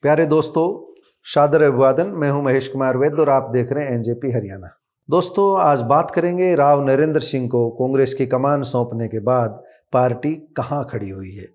प्यारे दोस्तों, शादर अभिवादन। मैं हूं महेश कुमार वैद्य और आप देख रहे हैं एनजेपी हरियाणा। दोस्तों, आज बात करेंगे राव नरेंद्र सिंह को कांग्रेस की कमान सौंपने के बाद पार्टी कहां खड़ी हुई है,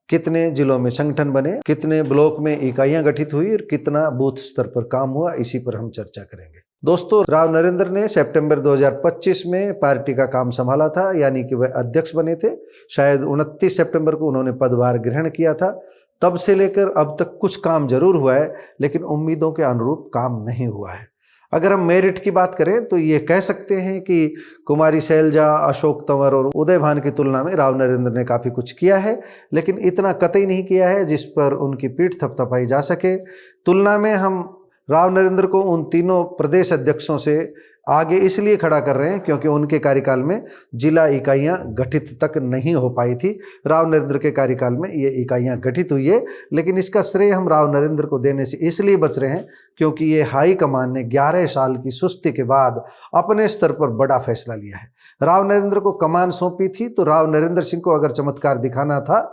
कितने जिलों में संगठन बने, कितने ब्लॉक में इकाइयां गठित हुई और कितना बूथ स्तर पर काम हुआ। इसी पर हम चर्चा करेंगे। दोस्तों, राव नरेंद्र ने सितंबर 2025 में पार्टी का काम संभाला था, यानी कि वह अध्यक्ष बने थे। शायद 29 सितंबर को उन्होंने पदभार ग्रहण किया था। तब से लेकर अब तक कुछ काम जरूर हुआ है, लेकिन उम्मीदों के अनुरूप काम नहीं हुआ है। अगर हम मेरिट की बात करें तो ये कह सकते हैं कि कुमारी शैलजा, अशोक तंवर और उदय भान की तुलना में राव नरेंद्र ने काफ़ी कुछ किया है, लेकिन इतना कतई नहीं किया है जिस पर उनकी पीठ थपथपाई जा सके। तुलना में हम राव नरेंद्र को उन तीनों प्रदेश अध्यक्षों से आगे इसलिए खड़ा कर रहे हैं क्योंकि उनके कार्यकाल में जिला इकाइयां गठित तक नहीं हो पाई थी। राव नरेंद्र के कार्यकाल में ये इकाइयां गठित हुई है, लेकिन इसका श्रेय हम राव नरेंद्र को देने से इसलिए बच रहे हैं क्योंकि ये हाई कमान ने 11 साल की सुस्ती के बाद अपने स्तर पर बड़ा फैसला लिया है। राव नरेंद्र को कमान सौंपी थी तो राव नरेंद्र सिंह को अगर चमत्कार दिखाना था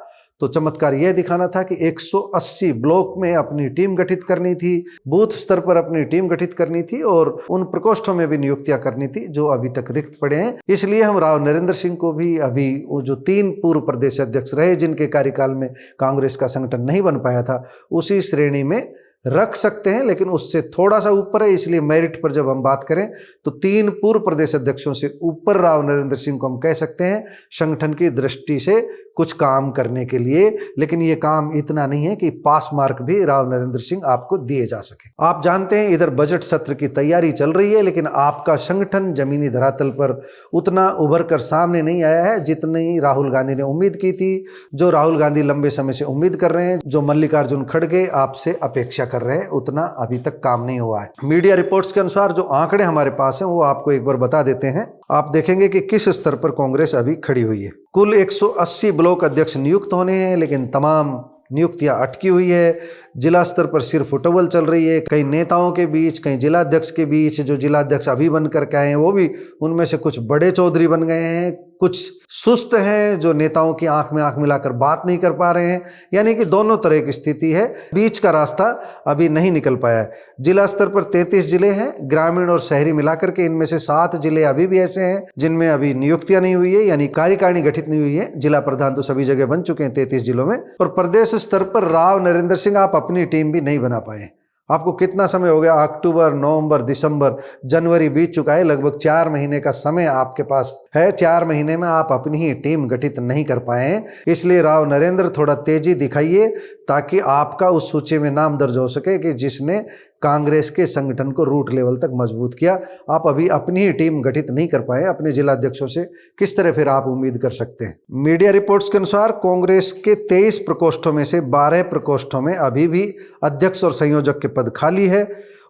तो चमत्कार यह दिखाना था कि 180 ब्लॉक में अपनी टीम गठित करनी थी, बूथ स्तर पर अपनी टीम गठित करनी थी और उन प्रकोष्ठों में भी नियुक्तियां करनी थी जो अभी तक रिक्त पड़े हैं। इसलिए हम राव नरेंद्र सिंह को भी अभी वो जो 3 पूर्व प्रदेश अध्यक्ष रहे जिनके कार्यकाल में कांग्रेस का संगठन नहीं बन पाया था, उसी श्रेणी में रख सकते हैं, लेकिन उससे थोड़ा सा ऊपर है। इसलिए मेरिट पर जब हम बात करें तो 3 पूर्व प्रदेश अध्यक्षों से ऊपर राव नरेंद्र सिंह को हम कह सकते हैं संगठन की दृष्टि से कुछ काम करने के लिए। लेकिन ये काम इतना नहीं है कि पास मार्क भी राव नरेंद्र सिंह आपको दिए जा सके। आप जानते हैं इधर बजट सत्र की तैयारी चल रही है, लेकिन आपका संगठन जमीनी धरातल पर उतना उभर कर सामने नहीं आया है जितनी राहुल गांधी ने उम्मीद की थी, जो राहुल गांधी लंबे समय से उम्मीद कर रहे हैं, जो मल्लिकार्जुन खड़गे आपसे अपेक्षा कर रहे हैं, उतना अभी तक काम नहीं हुआ है। मीडिया रिपोर्ट्स के अनुसार जो आंकड़े हमारे पास हैं वो आपको एक बार बता देते हैं। आप देखेंगे कि किस स्तर पर कांग्रेस अभी खड़ी हुई है। कुल 180 ब्लॉक अध्यक्ष नियुक्त होने हैं, लेकिन तमाम नियुक्तियां अटकी हुई है। जिला स्तर पर सिर्फ उटवल चल रही है, कई नेताओं के बीच, कई जिलाध्यक्ष के बीच। जो जिलाध्यक्ष अभी बन करके आए हैं वो भी उनमें से कुछ बड़े चौधरी बन गए हैं, कुछ सुस्त हैं जो नेताओं की आंख में आंख मिलाकर बात नहीं कर पा रहे हैं। यानी कि दोनों तरह की स्थिति है, बीच का रास्ता अभी नहीं निकल पाया है। जिला स्तर पर 33 जिले हैं, ग्रामीण और शहरी मिलाकर के। इनमें से 7 जिले अभी भी ऐसे हैं जिनमें अभी नियुक्तियां नहीं हुई है, यानी कार्यकारिणी गठित नहीं हुई है। जिला प्रधान तो सभी जगह बन चुके हैं 33 जिलों में। और प्रदेश स्तर पर राव नरेंद्र सिंह आप अपनी टीम भी नहीं बना पाए। आपको कितना समय हो गया? अक्टूबर, नवंबर, दिसंबर, जनवरी बीत चुका है। लगभग 4 महीने का समय आपके पास है। 4 महीने में आप अपनी ही टीम गठित नहीं कर पाए हैं। इसलिए राव नरेंद्र थोड़ा तेजी दिखाइए ताकि आपका उस सूची में नाम दर्ज हो सके कि जिसने कांग्रेस के संगठन को रूट लेवल तक मजबूत किया। आप अभी अपनी ही टीम गठित नहीं कर पाए। अपने जिलाध्यक्षों से किस तरह फिर आप उम्मीद कर सकते हैं? मीडिया रिपोर्ट्स के अनुसार कांग्रेस के 23 प्रकोष्ठों में से 12 प्रकोष्ठों में अभी भी अध्यक्ष और संयोजक के पद खाली है।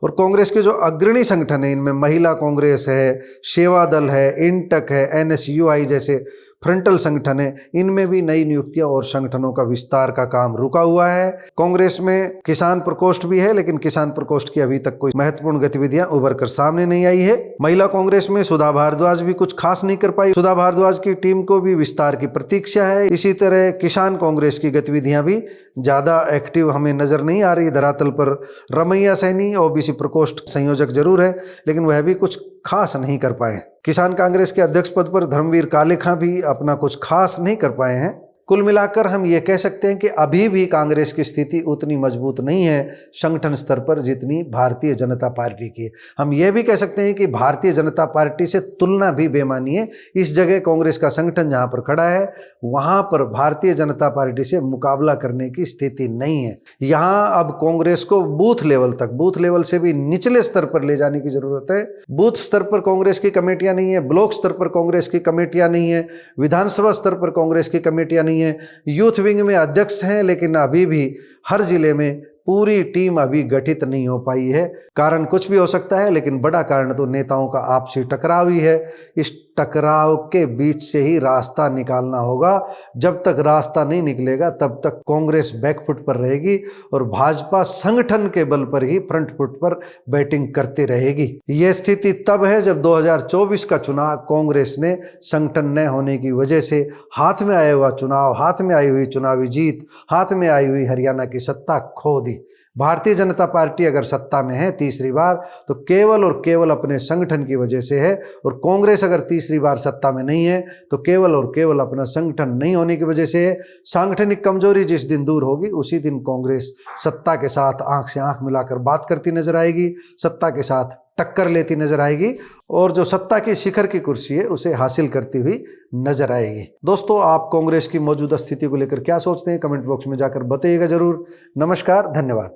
और कांग्रेस के जो अग्रणी संगठन है, इनमें महिला कांग्रेस है, सेवा दल है, इंटक है, एनएसयूआई जैसे फ्रंटल संगठन है, इनमें भी नई नियुक्तियां और संगठनों का विस्तार का काम रुका हुआ है। कांग्रेस में किसान प्रकोष्ठ भी है, लेकिन किसान प्रकोष्ठ की अभी तक कोई महत्वपूर्ण गतिविधियां उभर कर सामने नहीं आई है। महिला कांग्रेस में सुधा भारद्वाज भी कुछ खास नहीं कर पाई। सुधा भारद्वाज की टीम को भी विस्तार की प्रतीक्षा है। इसी तरह किसान कांग्रेस की गतिविधियां भी ज्यादा एक्टिव हमें नजर नहीं आ रही धरातल पर। रमैया सैनी ओबीसी प्रकोष्ठ संयोजक जरूर है, लेकिन वह भी कुछ खास नहीं कर पाए। किसान कांग्रेस के अध्यक्ष पद पर धर्मवीर कालेखा भी अपना कुछ खास नहीं कर पाए हैं। कुल मिलाकर हम ये कह सकते हैं कि अभी भी कांग्रेस की स्थिति उतनी मजबूत नहीं है संगठन स्तर पर जितनी भारतीय जनता पार्टी की है। हम ये भी कह सकते हैं कि भारतीय जनता पार्टी से तुलना भी बेमानी है। इस जगह कांग्रेस का संगठन जहां पर खड़ा है वहां पर भारतीय जनता पार्टी से मुकाबला करने की स्थिति नहीं है। यहां अब कांग्रेस को बूथ लेवल तक, बूथ लेवल से भी निचले स्तर पर ले जाने की जरूरत है। बूथ स्तर पर कांग्रेस की कमेटियां नहीं है, ब्लॉक स्तर पर कांग्रेस की कमेटियां नहीं है, विधानसभा स्तर पर कांग्रेस की कमेटियां नहीं है। यूथ विंग में अध्यक्ष हैं, लेकिन अभी भी हर जिले में पूरी टीम अभी गठित नहीं हो पाई है। कारण कुछ भी हो सकता है, लेकिन बड़ा कारण तो नेताओं का आपसी टकराव ही है। इस टकराव के बीच से ही रास्ता निकालना होगा। जब तक रास्ता नहीं निकलेगा तब तक कांग्रेस बैकफुट पर रहेगी और भाजपा संगठन के बल पर ही फ्रंट फुट पर बैटिंग करती रहेगी। यह स्थिति तब है जब 2024 का चुनाव कांग्रेस ने संगठन न होने की वजह से हाथ में आया हुआ चुनाव, हाथ में आई हुई चुनावी जीत, हाथ में आई हुई हरियाणा की सत्ता खो दी। भारतीय जनता पार्टी अगर सत्ता में है तीसरी बार तो केवल और केवल अपने संगठन की वजह से है, और कांग्रेस अगर तीसरी बार सत्ता में नहीं है तो केवल और केवल अपना संगठन नहीं होने की वजह से है। सांगठनिक कमजोरी जिस दिन दूर होगी उसी दिन कांग्रेस सत्ता के साथ आंख से आंख मिलाकर बात करती नजर आएगी, सत्ता के साथ टक्कर लेती नजर आएगी और जो सत्ता की शिखर की कुर्सी है उसे हासिल करती हुई नजर आएगी। दोस्तों, आप कांग्रेस की मौजूदा स्थिति को लेकर क्या सोचते हैं, कमेंट बॉक्स में जाकर बताइएगा जरूर। नमस्कार, धन्यवाद।